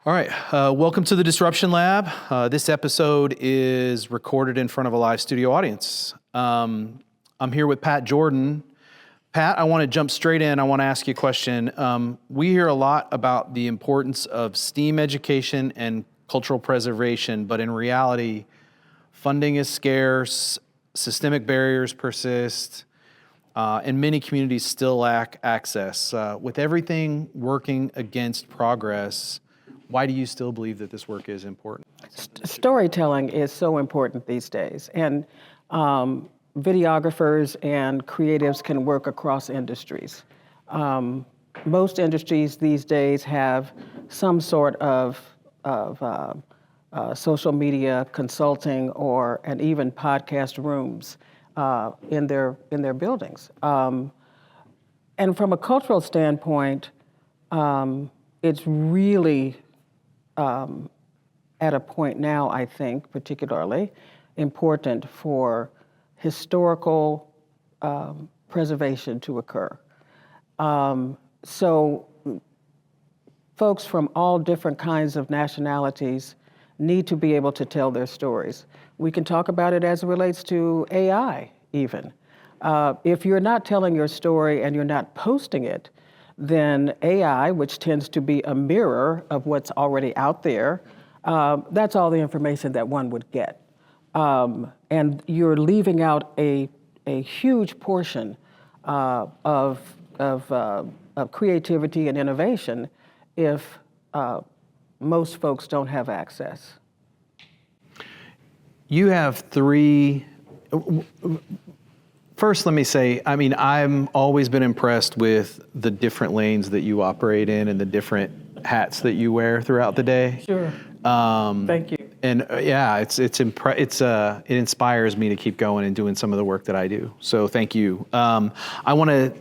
All right, welcome to the Disruption Lab. This episode is recorded in front of a live studio audience. I'm here with Pat Jordan. Pat, I want to jump straight in. I want to ask you a question. We hear a lot about the importance of STEAM education and cultural preservation, but in reality, funding is scarce, systemic barriers persist, and many communities still lack access. With everything working against progress, why do you still believe that this work is important? Storytelling is so important these days, and videographers and creatives can work across industries. Most industries these days have some sort of social media consulting and even podcast rooms in their buildings. And from a cultural standpoint, it's really at a point now, I think, particularly important for historical preservation to occur. So folks from all different kinds of nationalities need to be able to tell their stories. We can talk about it as it relates to AI even. If you're not telling your story and you're not posting it, then AI, which tends to be a mirror of what's already out there, that's all the information that one would get. And you're leaving out a huge portion of creativity and innovation if most folks don't have access. You have three. First, let me say, I've always been impressed with the different lanes that you operate in and the different hats that you wear throughout the day. Sure. Thank you. And yeah, it inspires me to keep going and doing some of the work that I do. So thank you. I want to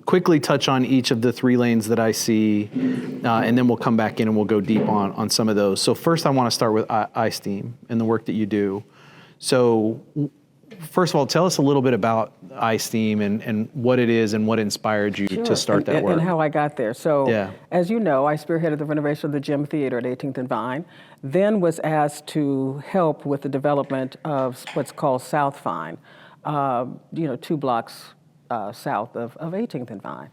quickly touch on each of the three lanes that I see, and then we'll come back in and we'll go deep on some of those. So first, I want to start with iSTEAM and the work that you do. So first of all, tell us a little bit about iSTEAM and what it is and what inspired you to start that work. And how I got there. So, as you know, I spearheaded the renovation of the Gym Theater at 18th and Vine, then was asked to help with the development of what's called South Vine, 2 blocks south of 18th and Vine.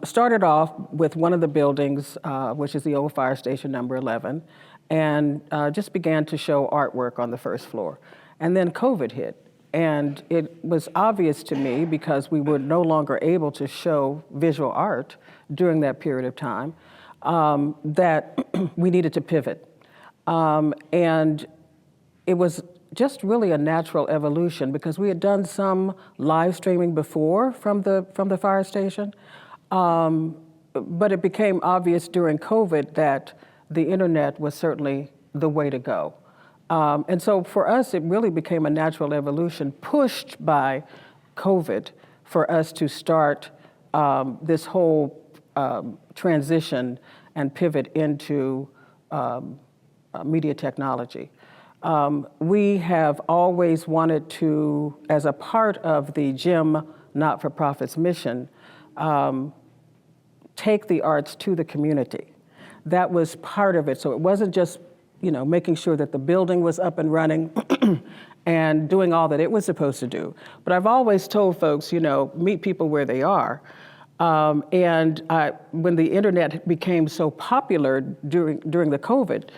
Started off with one of the buildings, which is the old fire station number 11, and just began to show artwork on the first floor. And then COVID hit, and it was obvious to me, because we were no longer able to show visual art during that period of time, that we needed to pivot. And it was just really a natural evolution, because we had done some live streaming before from the fire station, but it became obvious during COVID that the internet was certainly the way to go. And so for us, it really became a natural evolution pushed by COVID for us to start this whole transition and pivot into media technology. We have always wanted to, as a part of the Gym Not-for-Profit's mission, take the arts to the community. That was part of it. So it wasn't just making sure that the building was up and running and doing all that it was supposed to do. But I've always told folks, meet people where they are. And when the internet became so popular during the COVID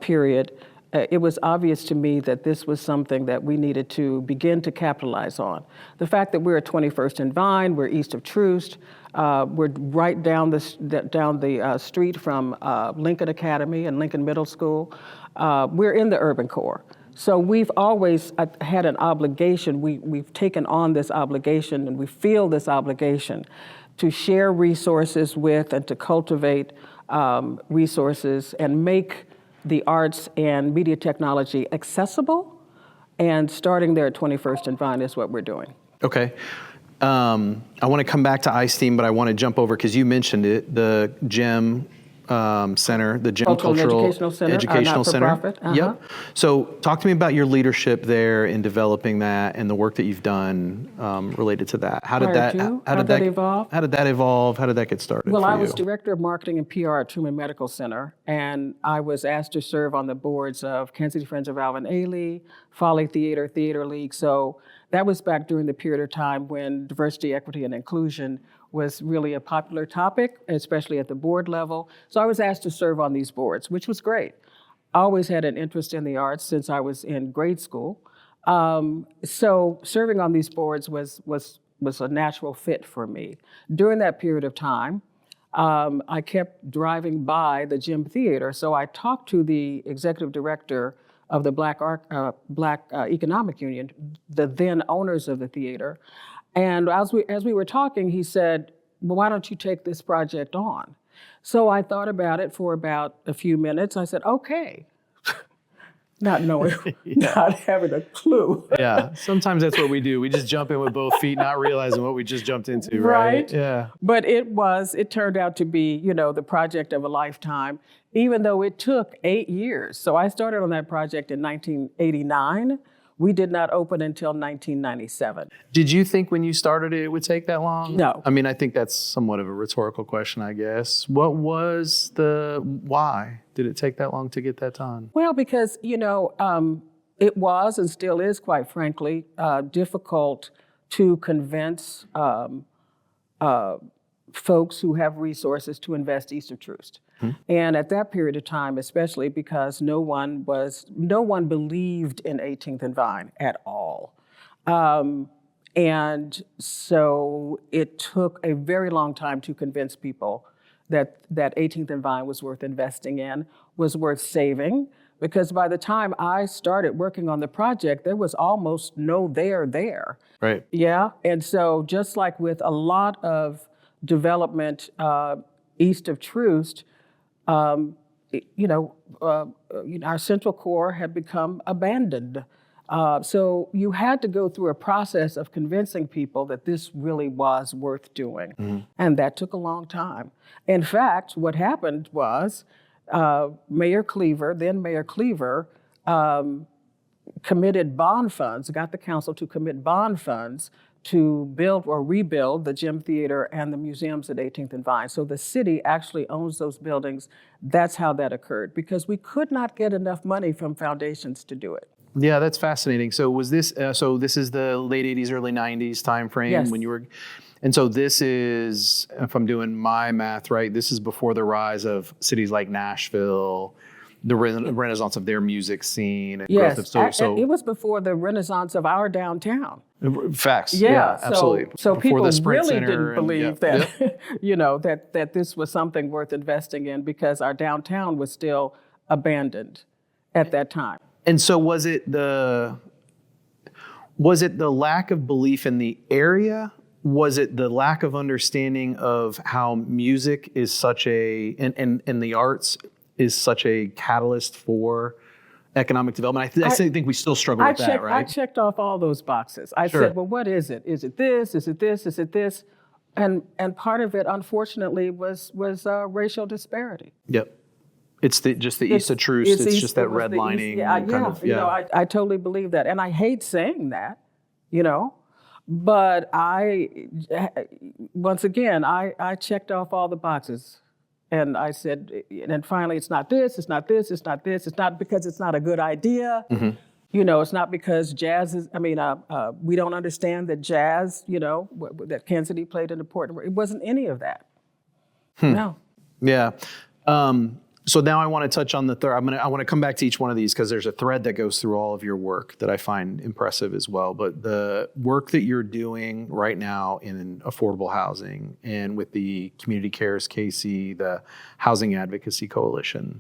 period, it was obvious to me that this was something that we needed to begin to capitalize on. The fact that we're at 21st and Vine, we're east of Troost, we're right down the street from Lincoln Academy and Lincoln Middle School. We're in the urban core. So we've always had an obligation. We've taken on this obligation, and we feel this obligation to share resources with and to cultivate resources and make the arts and media technology accessible. And starting there at 21st and Vine is what we're doing. Okay. I want to come back to iSTEAM, but I want to jump over, because you mentioned it, the gym Center, the Jim Cultural and Cultural Educational Center, Educational Center. not-for-profit. Yep. So talk to me about your leadership there in developing that and the work that you've done related to that. How did that evolve? How did that evolve? How did that get started? Well, for I you? was director of marketing and PR at Truman Medical Center, and I was asked to serve on the boards of Kansas City Friends of Alvin Ailey, Folly Theater, Theater League. So that was back during the period of time when diversity, equity, and inclusion was really a popular topic, especially at the board level. So I was asked to serve on these boards, which was great. I always had an interest in the arts since I was in grade school. So serving on these boards was a natural fit for me. During that period of time, I kept driving by the Gym Theater, so I talked to the executive director of the Black Economic Union, the then owners of the theater, and as we were talking, he said, "Well, why don't you take this project on?" So I thought about it for about a few minutes. I said, "Okay," not knowing, not having a clue. Yeah, sometimes that's what we do. We just jump in with both feet, not realizing what we just jumped into, right? Yeah. But it turned out to be, the project of a lifetime, even though it took 8 years. So I started on that project in 1989. We did not open until 1997. Did you think when you started it would take that long? No. I mean, I think that's somewhat of a rhetorical question, I guess. Why did it take that long to get that done? Well, because, it was and still is, quite frankly, difficult to convince folks who have resources to invest east of Troost. And at that period of time, especially because no one believed in 18th and Vine at all. And so it took a very long time to convince people that 18th and Vine was worth investing in, was worth saving, because by the time I started working on the project, there was almost no there. Right. Yeah, and so just like with a lot of development east of Troost, our central core had become abandoned. So you had to go through a process of convincing people that this really was worth doing. And that took a long time. In fact, what happened was Mayor Cleaver, committed bond funds, got the council to commit bond funds to build or rebuild the Gym Theater and the museums at 18th and Vine. So the city actually owns those buildings. That's how that occurred, because we could not get enough money from foundations to do it. Yeah, that's fascinating. So was this? This is the late '80s, early '90s time frame. Yes. When you were, and so this is, if I'm doing my math right, this is before the rise of cities like Nashville, the renaissance of their music scene. And Yes, growth of, it was before the renaissance of our downtown. Facts. Yeah, absolutely. So before people the Sprint really Center didn't believe that, that this was something worth investing in, because our downtown was still abandoned at that time. And so was it the lack of belief in the area? Was it the lack of understanding of how music is such and the arts is such a catalyst for economic development? I think we still struggle with that, right? I checked off all those boxes. I Sure. said, well, what is it? Is it this? Is it this? Is it this? And part of it, unfortunately, was racial disparity. Yep. It's just the east of Troost. It's just that redlining. I totally believe that. And I hate saying that, but once again, I checked off all the boxes. And I said, and then finally, it's not this, it's not this, it's not this. It's not because it's not a good idea. It's not because jazz is, we don't understand that jazz, that Kansas City played an important role. It wasn't any of that. No. Yeah. So now I want to touch on the third. I want to come back to each one of these because there's a thread that goes through all of your work that I find impressive as well. But the work that you're doing right now in affordable housing and with the Community Cares KC, the Housing Advocacy Coalition,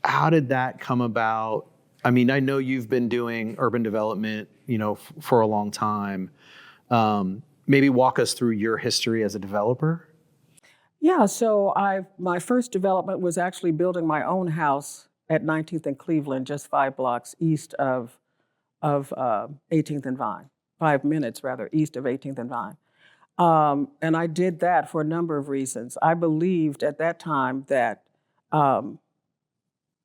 how did that come about? I mean, I know you've been doing urban development, for a long time. Maybe walk us through your history as a developer. Yeah, so my first development was actually building my own house at 19th and Cleveland, just 5 blocks east of 18th and Vine, 5 minutes rather, east of 18th and Vine. And I did that for a number of reasons. I believed at that time that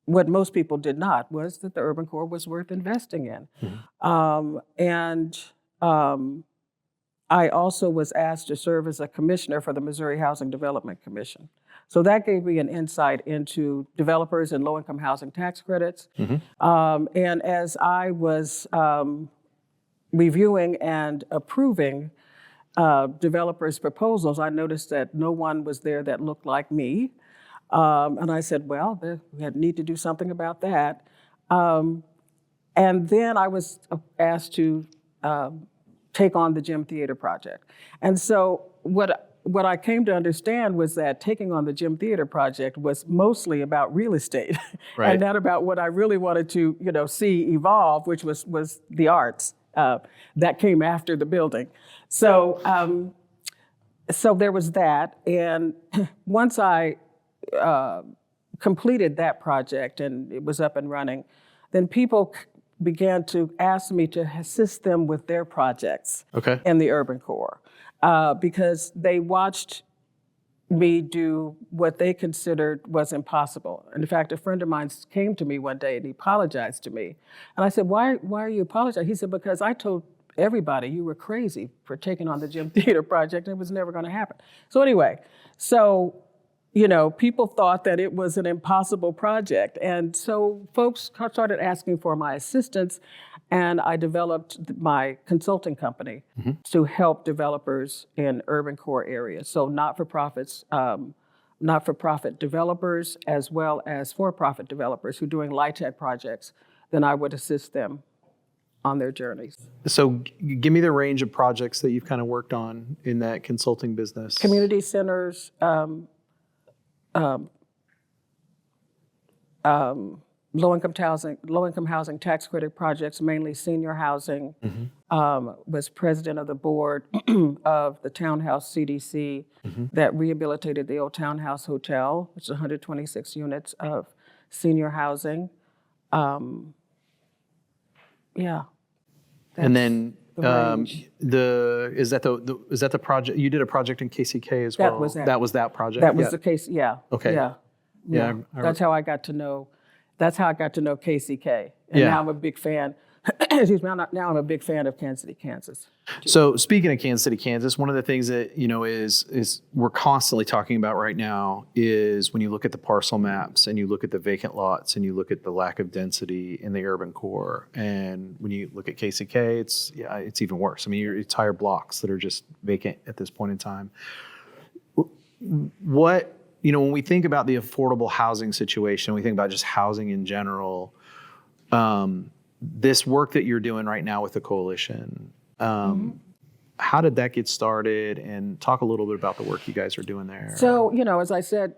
what most people did not was that the urban core was worth investing in. And I also was asked to serve as a commissioner for the Missouri Housing Development Commission. So that gave me an insight into developers and low-income housing tax credits. And as I was reviewing and approving developers' proposals, I noticed that no one was there that looked like me. And I said, well, we need to do something about that. And then I was asked to take on the Gym Theater project. And so what I came to understand was that taking on the Gym Theater project was mostly about real estate, right. and not about what I really wanted to, see evolve, which was the arts that came after the building. So so there was that, and once I completed that project and it was up and running, then people began to ask me to assist them with their projects in the urban core, because they watched me do what they considered was impossible. And in fact, a friend of mine came to me one day and he apologized to me. And I said, why are you apologizing? He said, because I told everybody you were crazy for taking on the Gym Theater project and it was never going to happen. So anyway, people thought that it was an impossible project. And so folks started asking for my assistance, and I developed my consulting company to help developers in urban core areas. So not-for-profit developers, as well as for-profit developers who are doing LIHTC projects, then I would assist them on their journeys. So give me the range of projects that you've kind of worked on in that consulting business. Community centers, low-income housing tax credit projects, mainly senior housing. Was president of the board of the Townhouse CDC that rehabilitated the old Townhouse Hotel, which is 126 units of senior housing. And then is that the project you did a project in KCK as well? That was that project. That was the case. Yeah. Okay. Yeah. That's how I got to know. That's how I got to know KCK, and now I'm a big fan. Excuse me. Now I'm a big fan of Kansas City, Kansas. So speaking of Kansas City, Kansas, one of the things that is we're constantly talking about right now is when you look at the parcel maps and you look at the vacant lots and you look at the lack of density in the urban core, and when you look at KCK, it's even worse. I mean, your entire blocks that are just vacant at this point in time. What when we think about the affordable housing situation, we think about just housing in general. This work that you're doing right now with the coalition, how did that get started? And talk a little bit about the work you guys are doing there. So, as I said,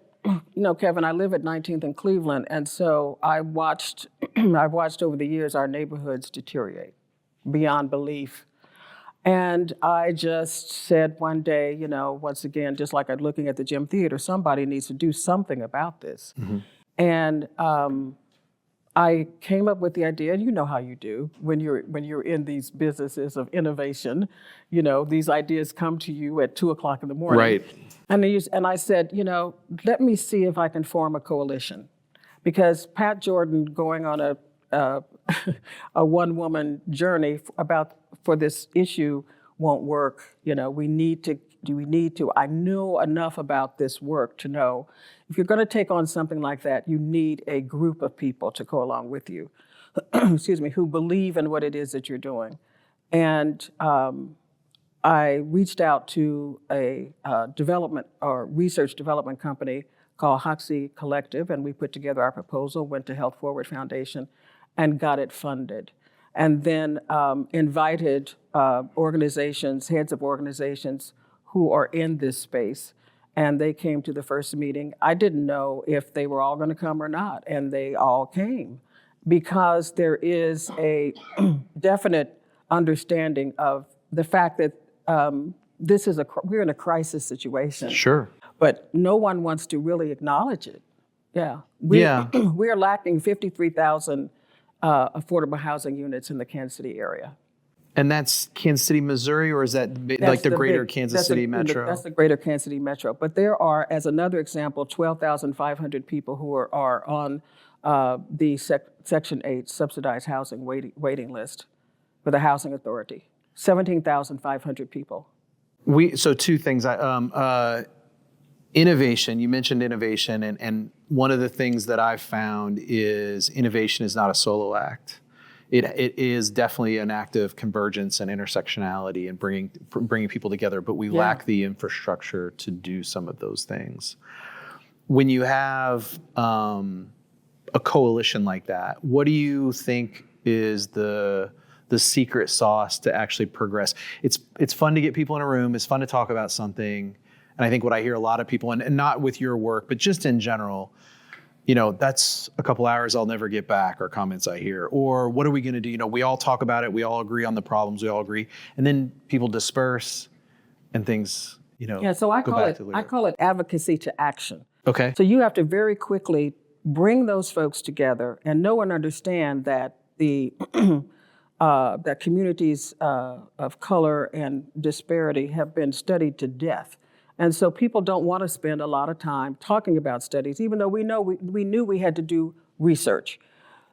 Kevin, I live at 19th and Cleveland, and so I've watched over the years our neighborhoods deteriorate beyond belief. And I just said one day, once again, just like I'm looking at the Gym Theater, somebody needs to do something about this. And I came up with the idea, and you know how you do when you're in these businesses of innovation. These ideas come to you at 2:00 in the morning. Right. And I said, let me see if I can form a coalition, because Pat Jordan going on a one-woman journey for this issue won't work. We need to. I know enough about this work to know if you're going to take on something like that, you need a group of people to go along with you, excuse me, who believe in what it is that you're doing. And I reached out to a development or research development company called Advocacy Collective, and we put together our proposal, went to Health Forward Foundation, and got it funded. And then invited organizations, heads of organizations who are in this space, and they came to the first meeting. I didn't know if they were all going to come or not, and they all came, because there is a definite understanding of the fact that we're in a crisis situation. Sure. But no one wants to really acknowledge it. We're lacking 53,000 affordable housing units in the Kansas City area. And that's Kansas City, Missouri, or is that like the greater Kansas City metro? That's the greater Kansas City metro. But there are, as another example, 12,500 people who are on the Section 8 subsidized housing waiting list for the Housing Authority. 17,500 people. So two things. Innovation, you mentioned innovation, and one of the things that I've found is innovation is not a solo act. It is definitely an act of convergence and intersectionality and bringing people together, but we lack the infrastructure to do some of those things. When you have a coalition like that, what do you think is the secret sauce to actually progress? It's fun to get people in a room. It's fun to talk about something. And I think what I hear a lot of people, and not with your work, but just in general, that's a couple hours I'll never get back, or comments I hear. Or what are we going to do? We all talk about it. We all agree on the problems. We all agree. And then people disperse and things, so I call it advocacy to action. Okay. So you have to very quickly bring those folks together and know and understand that that communities of color and disparity have been studied to death. And so people don't want to spend a lot of time talking about studies, even though we knew we had to do research.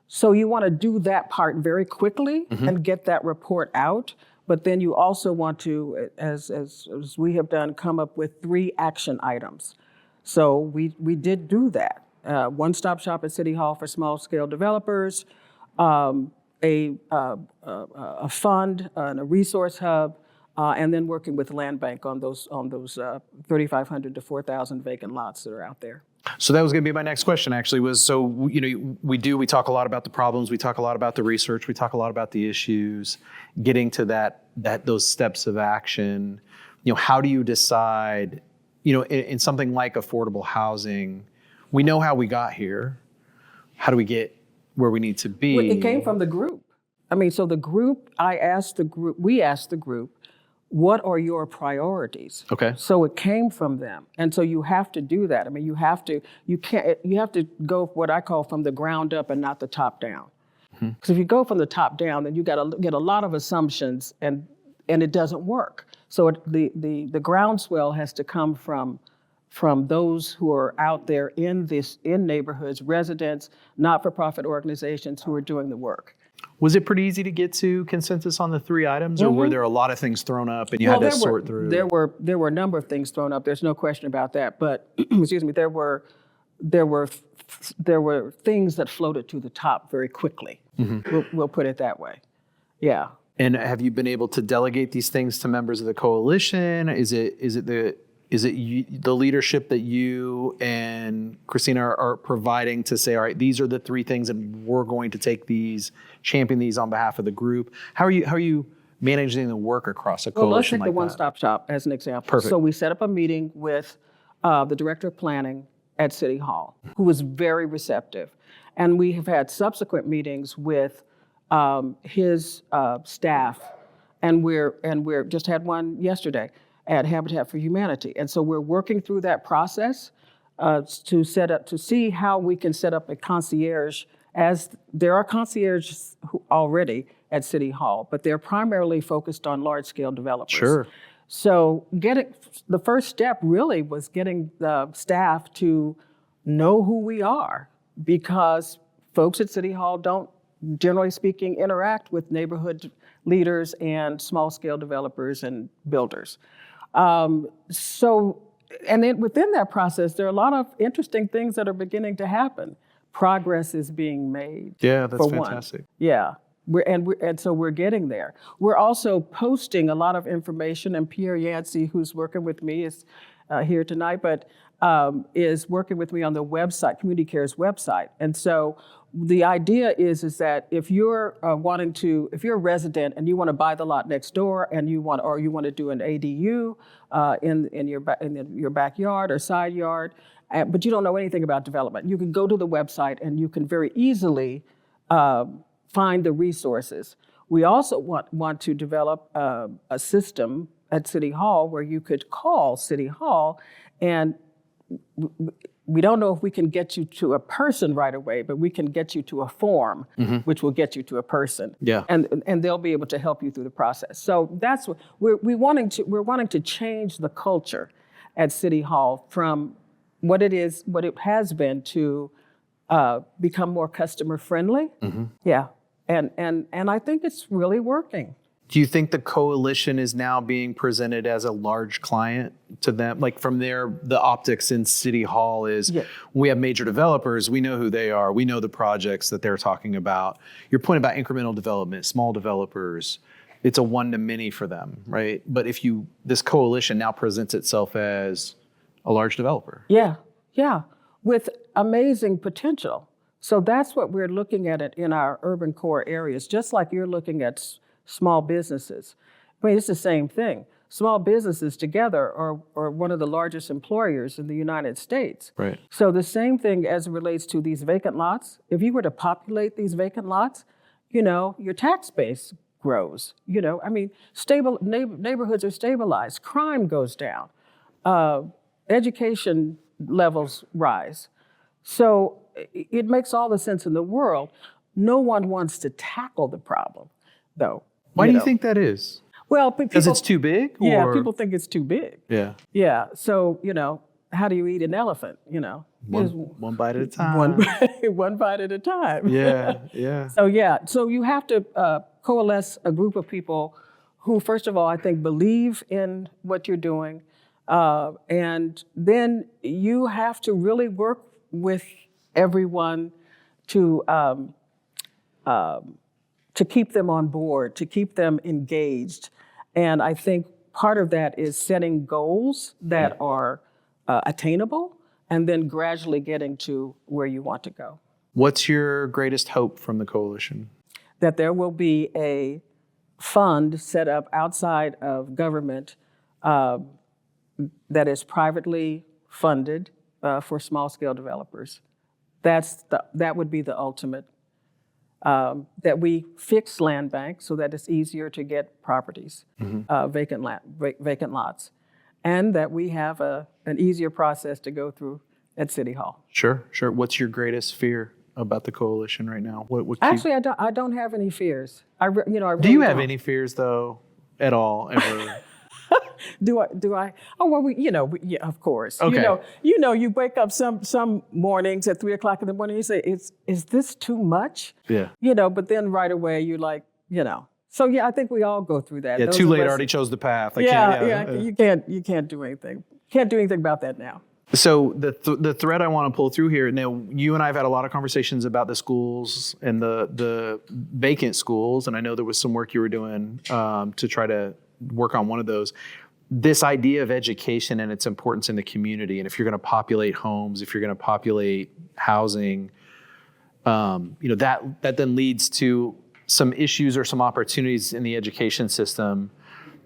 So you want to do that part very quickly and get that report out. But then you also want to, as we have done, come up with 3 action items. So we did do that. One-stop shop at City Hall for small-scale developers, a fund and a resource hub, and then working with Land Bank on those 3,500 to 4,000 vacant lots that are out there. So that was going to be my next question, actually, we talk a lot about the problems, we talk a lot about the research, we talk a lot about the issues, getting to those steps of action. How do you decide, in something like affordable housing, we know how we got here. How do we get where we need to be? Well, it came from the group. So we asked the group, what are your priorities? Okay. So it came from them. And so you have to do that. You have to go what I call from the ground up and not the top down. Because if you go from the top down, then you got to get a lot of assumptions and it doesn't work. So the groundswell has to come from those who are out there in neighborhoods, residents, not-for-profit organizations who are doing the work. Was it pretty easy to get to consensus on the 3 items, or were there a lot of things thrown up and you had to sort through? There were a number of things thrown up. There's no question about that. But excuse me, there were things that floated to the top very quickly. We'll put it that way. Yeah. And have you been able to delegate these things to members of the coalition? Is it the leadership that you and Christina are providing to say, all right, these are the 3 things and we're going to champion these on behalf of the group? How are you managing the work across a coalition like that? Well, let's take the one-stop shop as an example. Perfect. So we set up a meeting with the director of planning at City Hall, who was very receptive. And we have had subsequent meetings with his staff, and we're just had one yesterday at Habitat for Humanity. And so we're working through that process to see how we can set up a concierge, as there are concierges already at City Hall, but they're primarily focused on large-scale developers. Sure. So the first step really was getting the staff to know who we are, because folks at City Hall don't, generally speaking, interact with neighborhood leaders and small-scale developers and builders. And then within that process, there are a lot of interesting things that are beginning to happen. Progress is being made. Yeah, that's fantastic. Yeah, so we're getting there. We're also posting a lot of information, and Pierre Yancey, who's working with me, is here tonight, but is working with me on the website, Community Care's website. And so the idea is that if you're if you're a resident and you want to buy the lot next door, and you want to do an ADU in your backyard or side yard, but you don't know anything about development, you can go to the website and you can very easily find the resources. We also want to develop a system at City Hall where you could call City Hall and we don't know if we can get you to a person right away, but we can get you to a form, which will get you to a person. Yeah. And they'll be able to help you through the process. So that's what we're wanting to change the culture at City Hall from what it has been to become more customer friendly. Yeah. And I think it's really working. Do you think the coalition is now being presented as a large client to them? Like from the optics in City Hall is we have major developers, we know who they are, we know the projects that they're talking about. Your point about incremental development, small developers, it's a one-to-many for them, right? But this coalition now presents itself as a large developer. Yeah, with amazing potential. So that's what we're looking at in our urban core areas, just like you're looking at small businesses. I mean, it's the same thing. Small businesses together are one of the largest employers in the United States. Right. So the same thing as it relates to these vacant lots. If you were to populate these vacant lots, your tax base grows. I mean, stable neighborhoods are stabilized. Crime goes down. Education levels rise. So it makes all the sense in the world. No one wants to tackle the problem, though. Why do you think that is? Well, because it's too big? Yeah, people think it's too big. Yeah. Yeah. So, how do you eat an elephant? One bite at a time. One bite at a time. Yeah. So you have to coalesce a group of people who, first of all, I think believe in what you're doing, and then you have to really work with everyone to keep them on board, to keep them engaged. And I think part of that is setting goals that are attainable and then gradually getting to where you want to go. What's your greatest hope from the coalition? That there will be a fund set up outside of government that is privately funded for small-scale developers. That would be the ultimate. That we fix land bank so that it's easier to get properties, vacant lots, and that we have an easier process to go through at City Hall. Sure. What's your greatest fear about the coalition right now? Actually, I don't have any fears. I really Do you have any fears though, at all, ever? Do I? Oh well, yeah, of course. Okay. You wake up some mornings at 3:00 in the morning. You say, "Is this too much?" Yeah. But then right away you're like, So yeah, I think we all go through that. Yeah. Too late. Already chose the path. You can't do anything. Can't do anything about that now. So the thread I want to pull through here. Now, you and I have had a lot of conversations about the schools and the vacant schools, and I know there was some work you were doing to try to work on one of those. This idea of education and its importance in the community, and if you're going to populate homes, if you're going to populate housing, that then leads to some issues or some opportunities in the education system.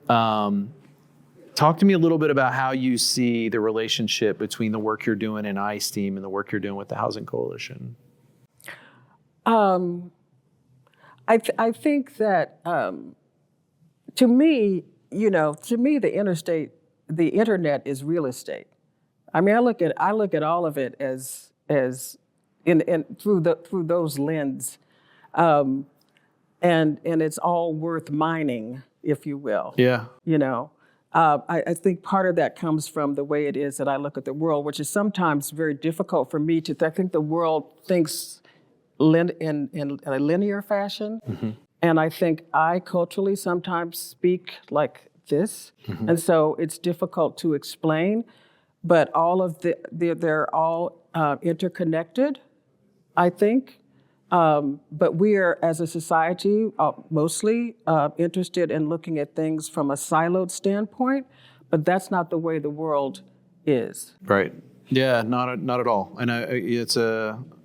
Talk to me a little bit about how you see the relationship between the work you're doing in iSTEAM and the work you're doing with the Housing Coalition. I think that to me, the internet is real estate. I mean, I look at all of it as through those lens, and it's all worth mining, if you will. Yeah. I think part of that comes from the way it is that I look at the world, which is sometimes very difficult for me to. I think the world thinks in a linear fashion. Mm-hmm. And I think I culturally sometimes speak like this. Mm-hmm. And so it's difficult to explain, but all of they're all interconnected, I think. But we are, as a society, mostly interested in looking at things from a siloed standpoint, but that's not the way the world is. Right. Yeah, not at all. And it's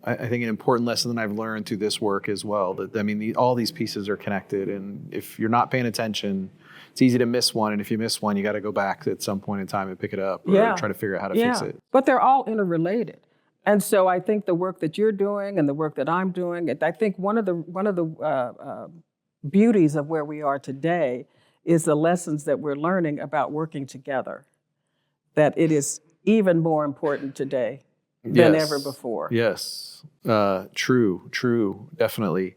I think an important lesson that I've learned through this work as well. That all these pieces are connected, and if you're not paying attention, it's easy to miss one. And if you miss one, you got to go back at some point in time and pick it up, or try to figure out how to fix it. But they're all interrelated, and so I think the work that you're doing and the work that I'm doing, I think one of the beauties of where we are today is the lessons that we're learning about working together. That it is even more important today than ever before. Yes. True, definitely.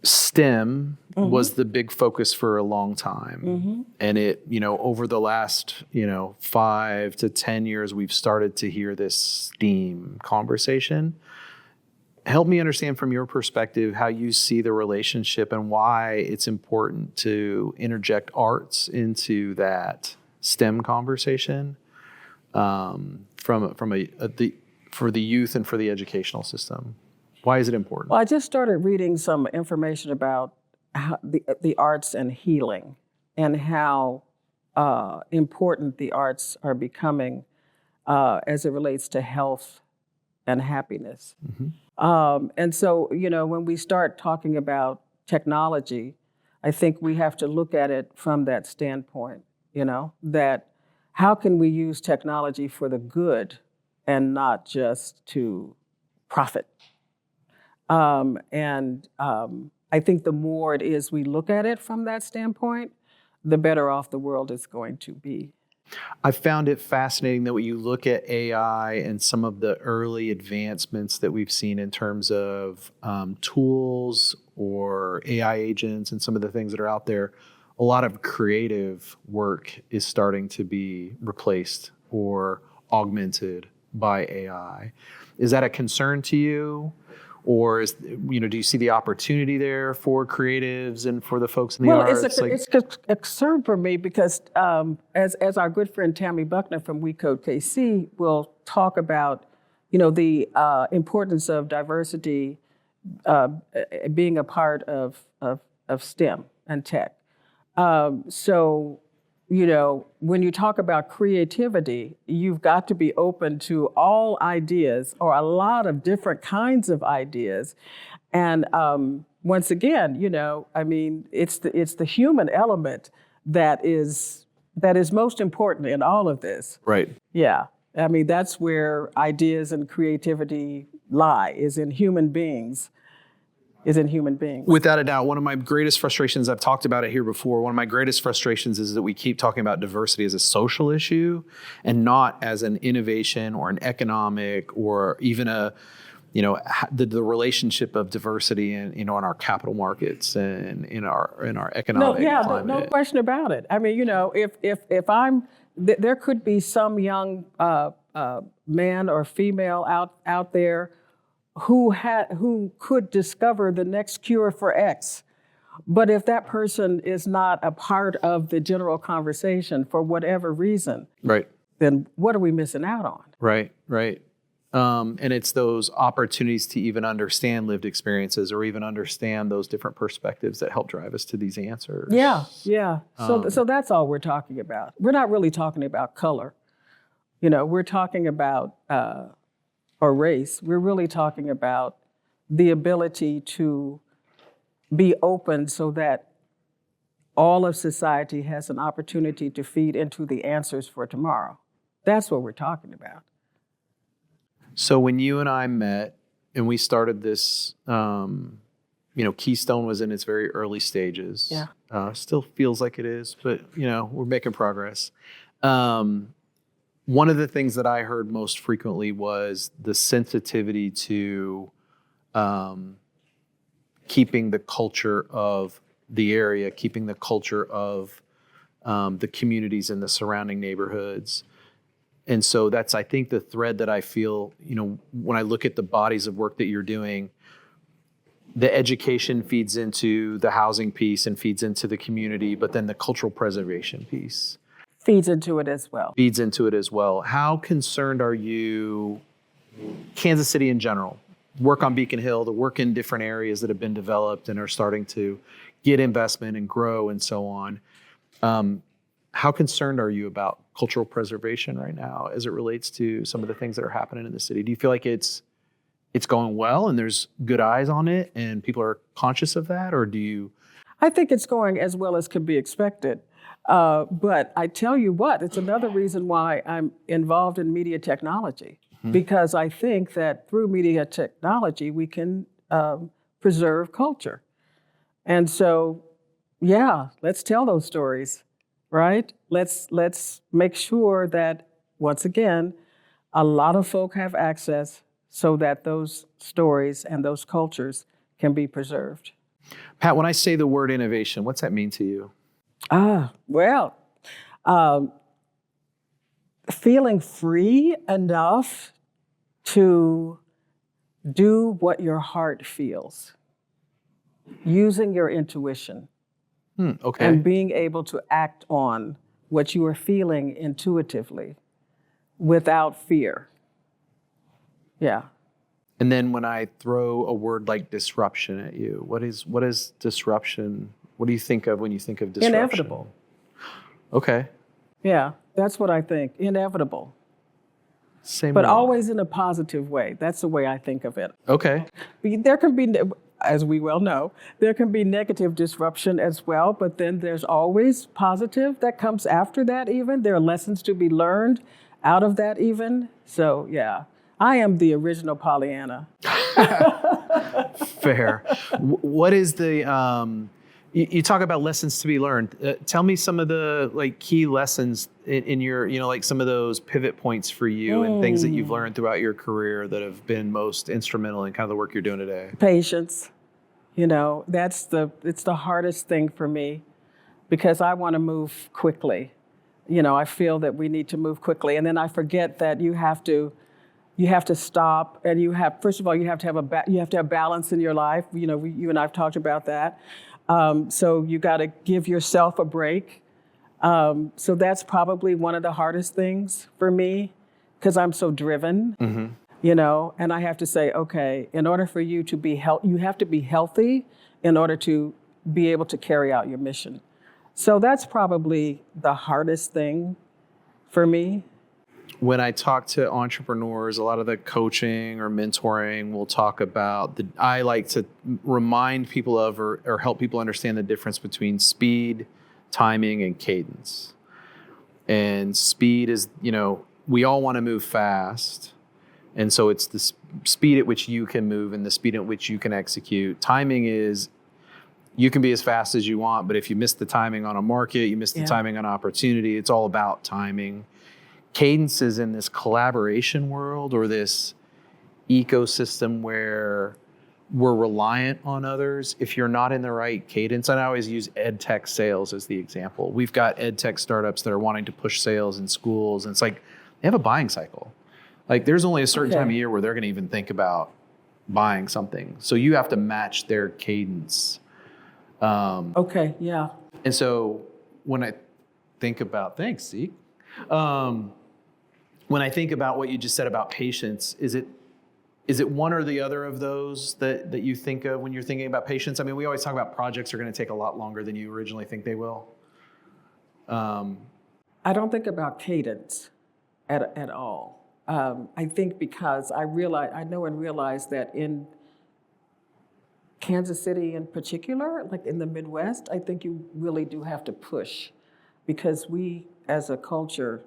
STEM was the big focus for a long time. And it, over the last, 5 to 10 years, we've started to hear this STEAM conversation. Help me understand from your perspective how you see the relationship and why it's important to interject arts into that STEM conversation for the youth and for the educational system. Why is it important? Well, I just started reading some information about how the arts and healing and how important the arts are becoming as it relates to health and happiness. And so, when we start talking about technology, I think we have to look at it from that standpoint, that how can we use technology for the good and not just to profit? I think the more it is we look at it from that standpoint, the better off the world is going to be. I found it fascinating that when you look at AI and some of the early advancements that we've seen in terms of tools or AI agents and some of the things that are out there, a lot of creative work is starting to be replaced or augmented by AI. Is that a concern to you? Or do you see the opportunity there for creatives and for the folks in the arts? It's a concern for me because as our good friend Tammy Buckner from We Code KC will talk about, the importance of diversity being a part of STEM and tech. When you talk about creativity, you've got to be open to all ideas or a lot of different kinds of ideas. And once again, it's the human element that is most important in all of this. Right. Yeah. That's where ideas and creativity lie, is in human beings. Without a doubt, one of my greatest frustrations, I've talked about it here before, one of my greatest frustrations is that we keep talking about diversity as a social issue and not as an innovation or an economic or even the relationship of diversity in our capital markets and in our economic climate. No question about it. If there could be some young man or female out there who could discover the next cure for X. But if that person is not a part of the general conversation for whatever reason, right, then what are we missing out on? Right. And it's those opportunities to even understand lived experiences or even understand those different perspectives that help drive us to these answers. Yeah. So that's all we're talking about. We're not really talking about color. We're talking about or race. We're really talking about the ability to be open so that all of society has an opportunity to feed into the answers for tomorrow. That's what we're talking about. So when you and I met and we started this, Keystone was in its very early stages. Yeah. Still feels like it is, but, we're making progress. One of the things that I heard most frequently was the sensitivity to keeping the culture of the area, keeping the culture of the communities and the surrounding neighborhoods. And so that's, I think, the thread that I feel, when I look at the bodies of work that you're doing, the education feeds into the housing piece and feeds into the community, but then the cultural preservation piece feeds into it as well. How concerned are you, Kansas City in general, work on Beacon Hill, the work in different areas that have been developed and are starting to get investment and grow and so on? How concerned are you about cultural preservation right now as it relates to some of the things that are happening in the city? Do you feel like it's going well and there's good eyes on it and people are conscious of that, or do you? I think it's going as well as could be expected. But I tell you what, it's another reason why I'm involved in media technology, because I think that through media technology, we can preserve culture. And so, let's tell those stories, right? Let's make sure that, once again, a lot of folk have access so that those stories and those cultures can be preserved. Pat, when I say the word innovation, what's that mean to you? Well, feeling free enough to do what your heart feels, using your intuition, Okay. and being able to act on what you are feeling intuitively without fear. Yeah. And then when I throw a word like disruption at you, what is disruption? What do you think of when you think of disruption? Inevitable. Okay. Yeah, that's what I think. Inevitable. Say But more. always in a positive way. That's the way I think of it. Okay. There can be, as we well know, there can be negative disruption as well, but then there's always positive that comes after that even. There are lessons to be learned out of that even. So yeah, I am the original Pollyanna. Fair. What is the, you talk about lessons to be learned. Tell me some of the key lessons in your, some of those pivot points for you and things that you've learned throughout your career that have been most instrumental in kind of the work you're doing today. Patience. It's the hardest thing for me because I want to move quickly. I feel that we need to move quickly. And then I forget that you have to stop, and first of all, you have to have balance in your life. You and I've talked about that. So you got to give yourself a break. So that's probably one of the hardest things for me because I'm so driven, and I have to say, okay, in order for you to be you have to be healthy in order to be able to carry out your mission. So that's probably the hardest thing for me. When I talk to entrepreneurs, a lot of the coaching or mentoring will talk about I like to remind people of or help people understand the difference between speed, timing, and cadence. And speed is, we all want to move fast. And so it's the speed at which you can move and the speed at which you can execute. Timing is, you can be as fast as you want, but if you miss the timing on a market, you miss the timing on opportunity, it's all about timing. Cadence is in this collaboration world or this ecosystem where we're reliant on others. If you're not in the right cadence, and I always use ed tech sales as the example. We've got ed tech startups that are wanting to push sales in schools, and it's like they have a buying cycle. There's only a certain time of year where they're going to even think about buying something. So you have to match their cadence. Okay, yeah. And so when I think about, thanks, Zeke. When I think about what you just said about patience, is it one or the other of those that you think of when you're thinking about patience? I mean, we always talk about projects are going to take a lot longer than you originally think they will. I don't think about cadence at all. I think because I know and realize that in Kansas City in particular, like in the Midwest, I think you really do have to push because we as a culture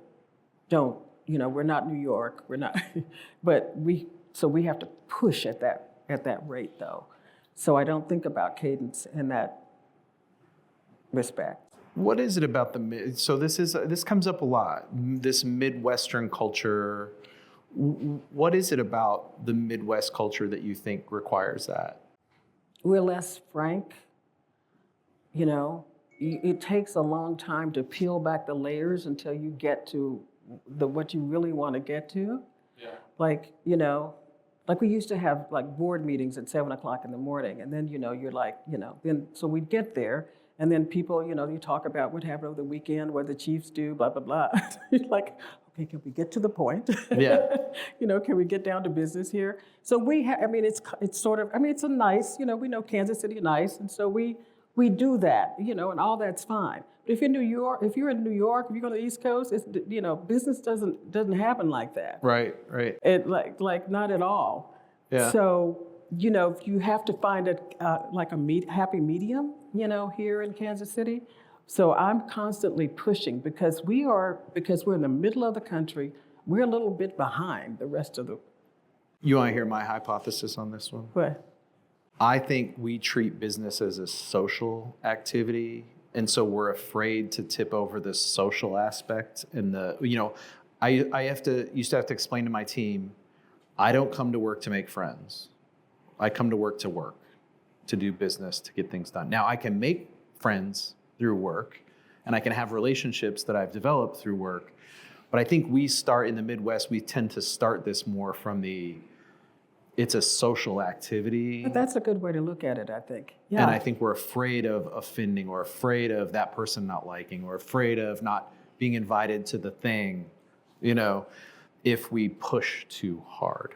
don't, we're not New York, we're not, but we have to push at that rate though. So I don't think about cadence in that respect. What is it about so this comes up a lot, this Midwestern culture. What is it about the Midwest culture that you think requires that? We're less frank, It takes a long time to peel back the layers until you get to what you really want to get to. Yeah. Like we used to have board meetings at 7:00 in the morning, and then then so we'd get there, and then people you talk about what happened over the weekend, what the Chiefs do, blah blah blah. You're like, okay, can we get to the point? Yeah. Can we get down to business here? So it's sort of, it's a nice, we know Kansas City is nice, and so we do that, and all that's fine. But if you're in New York, if you go to the East Coast, it's, business doesn't happen like that. Right. It like not at all. Yeah. So you have to find a happy medium, here in Kansas City. So I'm constantly pushing because we're in the middle of the country. We're a little bit behind the rest of the. You want to hear my hypothesis on this one? What? I think we treat business as a social activity, and so we're afraid to tip over the social aspect. And I used to have to explain to my team, I don't come to work to make friends. I come to work, to do business, to get things done. Now I can make friends through work, and I can have relationships that I've developed through work. But I think we start in the Midwest, we tend to start this more from it's a social activity. But that's a good way to look at it, I think. Yeah. And I think we're afraid of offending, or afraid of that person not liking, or afraid of not being invited to the thing, if we push too hard.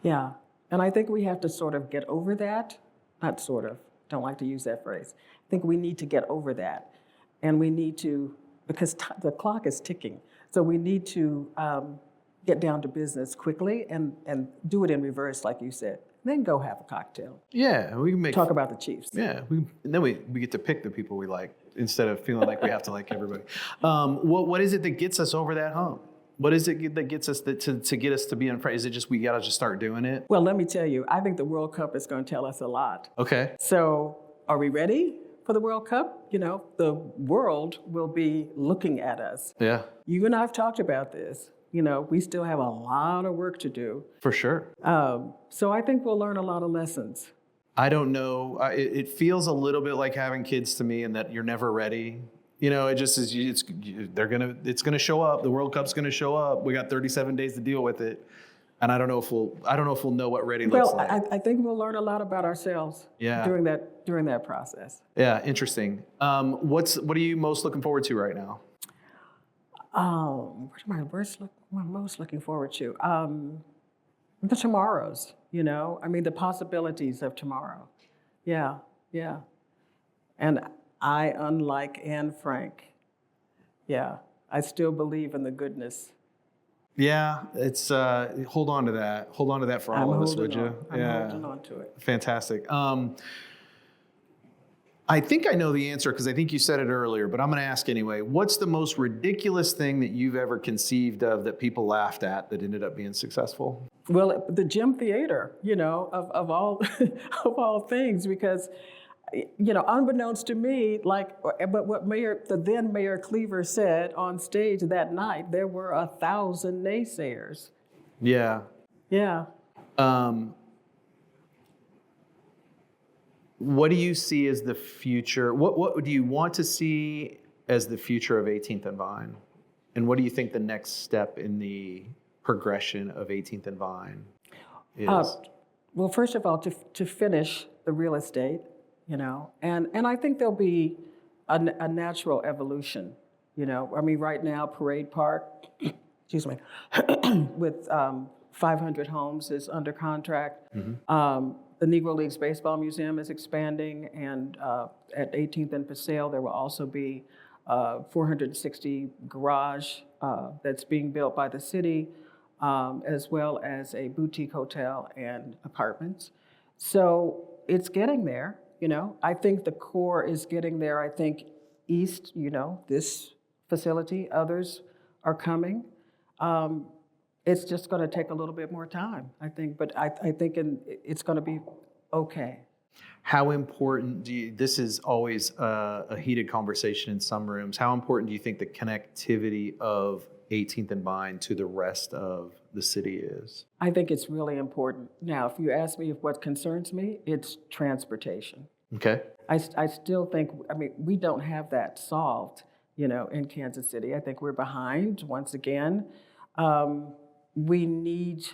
Yeah. And I think we have to sort of get over that. Not sort of, don't like to use that phrase. I think we need to get over that. And we need to, because the clock is ticking. So we need to get down to business quickly and do it in reverse, like you said. Then go have a cocktail. Yeah, we can talk about the Chiefs. Yeah, and then we get to pick the people we like instead of feeling like we have to like everybody. What is it that gets us over that hump? What is it that gets us to get us to be in front? Is it just we got to just start doing it? Well, let me tell you, I think the World Cup is going to tell us a lot. Okay. So are we ready for the World Cup? The world will be looking at us. Yeah. You and I have talked about this. We still have a lot of work to do. For sure. So I think we'll learn a lot of lessons. I don't know. It feels a little bit like having kids to me, in that you're never ready. It just is. It's gonna show up. The World Cup's gonna show up. We got 37 days to deal with it, and I don't know if we'll know what ready looks like. I think we'll learn a lot about ourselves. Yeah. During that process. Yeah, interesting. What are you most looking forward to right now? What am I most looking forward to? The tomorrows. The possibilities of tomorrow. Yeah. And I, unlike Anne Frank, I still believe in the goodness. Yeah, it's hold on to that. Hold on to that for all of us, would you? I'm holding on to it. Fantastic. I think I know the answer because I think you said it earlier, but I'm going to ask anyway. What's the most ridiculous thing that you've ever conceived of that people laughed at that ended up being successful? Well, the gym theater, of all of all things, because unbeknownst to me, but what the then Mayor Cleaver said on stage that night, there were 1,000 naysayers. Yeah. Yeah. What do you see as the future? What do you want to see as the future of 18th and Vine? And what do you think the next step in the progression of 18th and Vine is? Well, first of all, to finish the real estate, and I think there'll be a natural evolution, right now, Parade Park, excuse me, with 500 homes is under contract. Mm-hmm. The Negro Leagues Baseball Museum is expanding, and at 18th and Paseo, there will also be 460 garage that's being built by the city, as well as a boutique hotel and apartments. So it's getting there, I think the core is getting there. I think East, this facility, others are coming. It's just going to take a little bit more time, I think, but I think it's going to be okay. How important this is always a heated conversation in some rooms, how important do you think the connectivity of 18th and Vine to the rest of the city is? I think it's really important. Now, if you ask me what concerns me, it's transportation. Okay. I still think, we don't have that solved, in Kansas City. I think we're behind once again. We need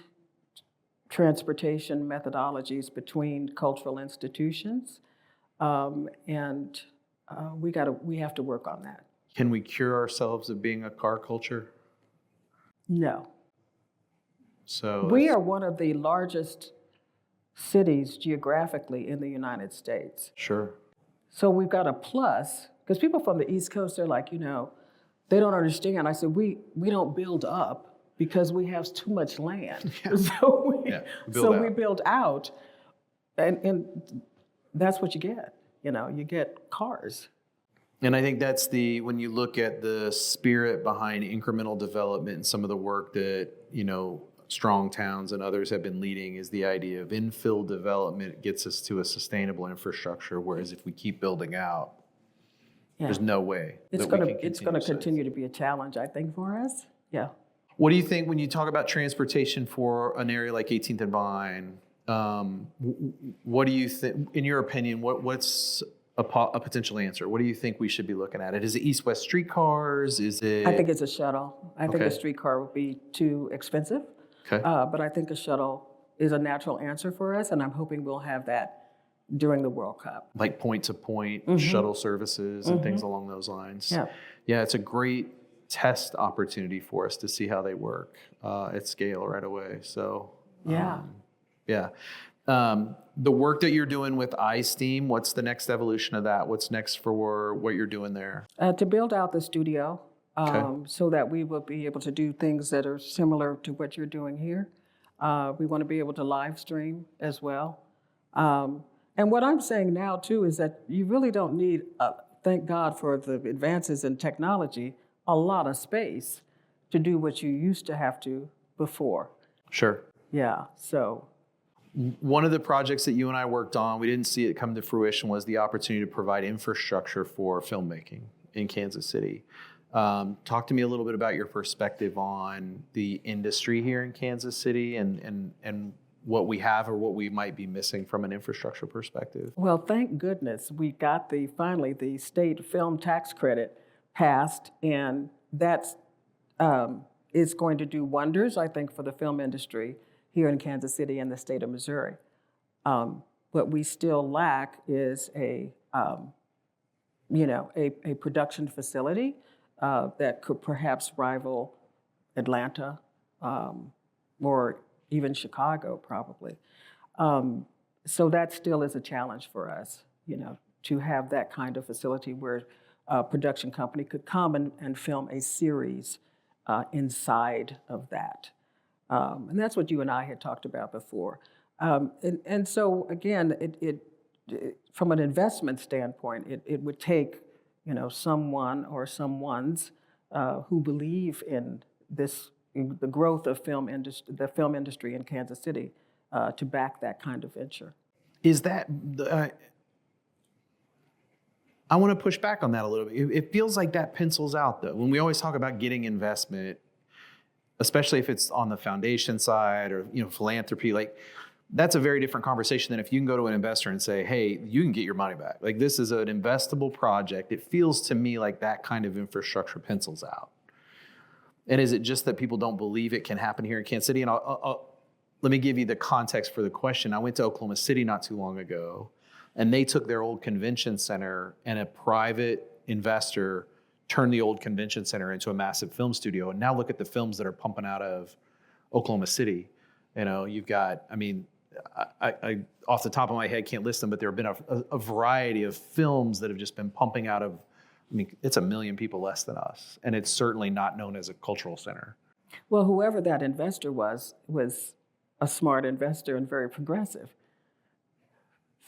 transportation methodologies between cultural institutions, and we have to work on that. Can we cure ourselves of being a car culture? No. So we are one of the largest cities geographically in the United States. Sure. So we've got a plus, because people from the East Coast, they're like, they don't understand. I said, we don't build up because we have too much land. Yeah. So we build out, and that's what you get. You get cars. And I think that's when you look at the spirit behind incremental development and some of the work that, strong towns and others have been leading, is the idea of infill development gets us to a sustainable infrastructure, whereas if we keep building out, there's no way it's going to continue to be a challenge, I think, for us. Yeah. What do you think when you talk about transportation for an area like 18th and Vine? What do you think, in your opinion, what's a potential answer? What do you think we should be looking at? Is it east-west streetcars? Is it? I think it's a shuttle. I think a streetcar would be too expensive. Okay. But I think a shuttle is a natural answer for us, and I'm hoping we'll have that during the World Cup. Like point-to-point shuttle services and things along those lines. Yeah. Yeah, it's a great test opportunity for us to see how they work at scale right away. So yeah. The work that you're doing with iSTEAM, what's the next evolution of that? What's next for what you're doing there? To build out the studio so that we will be able to do things that are similar to what you're doing here. We want to be able to live stream as well. And what I'm saying now, too, is that you really don't need, thank God for the advances in technology, a lot of space to do what you used to have to before. Sure. Yeah, so. One of the projects that you and I worked on, we didn't see it come to fruition, was the opportunity to provide infrastructure for filmmaking in Kansas City. Talk to me a little bit about your perspective on the industry here in Kansas City and what we have or what we might be missing from an infrastructure perspective. Well, thank goodness we got finally the state film tax credit passed, and that's is going to do wonders, I think, for the film industry here in Kansas City and the state of Missouri. What we still lack is a production facility that could perhaps rival Atlanta or even Chicago, probably. So that still is a challenge for us, to have that kind of facility where a production company could come and film a series inside of that. And that's what you and I had talked about before. And so, again, it from an investment standpoint, it would take, someone or someones who believe in the growth of the film industry in Kansas City to back that kind of venture. Is that I want to push back on that a little bit. It feels like that pencils out, though. When we always talk about getting investment, especially if it's on the foundation side or philanthropy, like that's a very different conversation than if you can go to an investor and say, hey, you can get your money back. Like, this is an investable project. It feels to me like that kind of infrastructure pencils out. And is it just that people don't believe it can happen here in Kansas City? And let me give you the context for the question. I went to Oklahoma City not too long ago, and they took their old convention center, and a private investor turned the old convention center into a massive film studio. And now look at the films that are pumping out of Oklahoma City. You've got, I off the top of my head can't list them, but there have been a variety of films that have just been pumping out of, it's 1 million people less than us. And it's certainly not known as a cultural center. Well, whoever that investor was a smart investor and very progressive.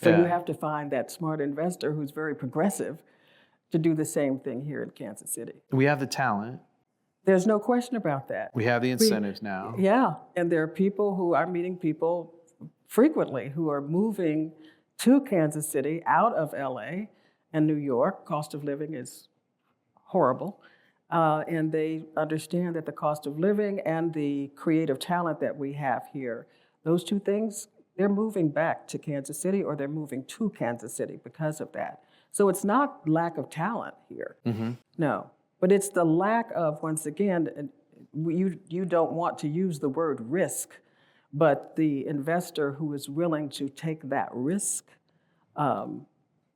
So you have to find that smart investor who's very progressive to do the same thing here in Kansas City. We have the talent. There's no question about that. We have the incentives now. Yeah, and there are people who are meeting people frequently who are moving to Kansas City out of LA and New York. Cost of living is horrible. And they understand that the cost of living and the creative talent that we have here, those two things, they're moving back to Kansas City or they're moving to Kansas City because of that. So it's not lack of talent here, no. But it's the lack of, once again, you don't want to use the word risk, but the investor who is willing to take that risk,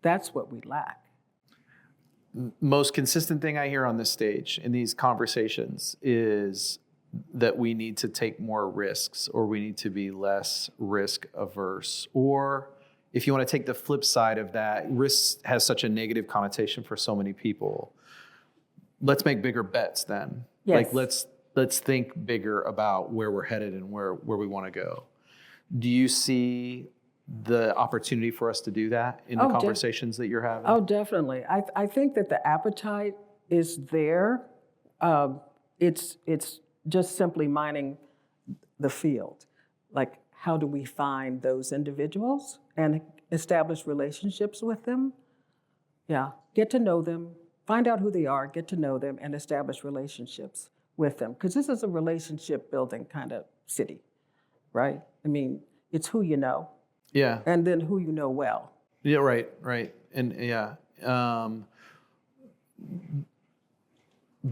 that's what we lack. Most consistent thing I hear on this stage in these conversations is that we need to take more risks, or we need to be less risk averse. Or if you want to take the flip side of that, risk has such a negative connotation for so many people. Let's make bigger bets then. Yes. Like let's think bigger about where we're headed and where we want to go. Do you see the opportunity for us to do that in the conversations that you're having? Oh, definitely. I think that the appetite is there. It's just simply mining the field. Like, how do we find those individuals and establish relationships with them? Yeah, get to know them, find out who they are, get to know them, and establish relationships with them, because this is a relationship building kind of city, right? I mean, it's who you know. Yeah. And then who you know well. Yeah, right. And yeah.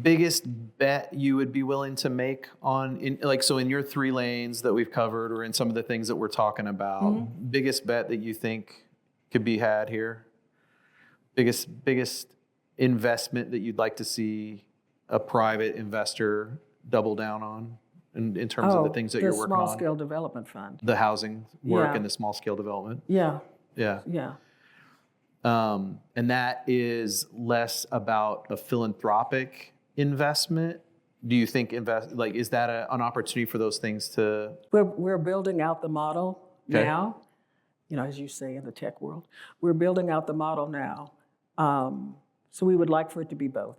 Biggest bet you would be willing to make in your 3 lanes that we've covered, or in some of the things that we're talking about, biggest bet that you think could be had here? Biggest investment that you'd like to see a private investor double down on in terms of the things that you're working on? The small scale development fund. The housing work and the small scale development. Yeah. And that is less about a philanthropic investment. Do you think is that an opportunity for those things to? We're building out the model now. As you say in the tech world, we're building out the model now. So we would like for it to be both.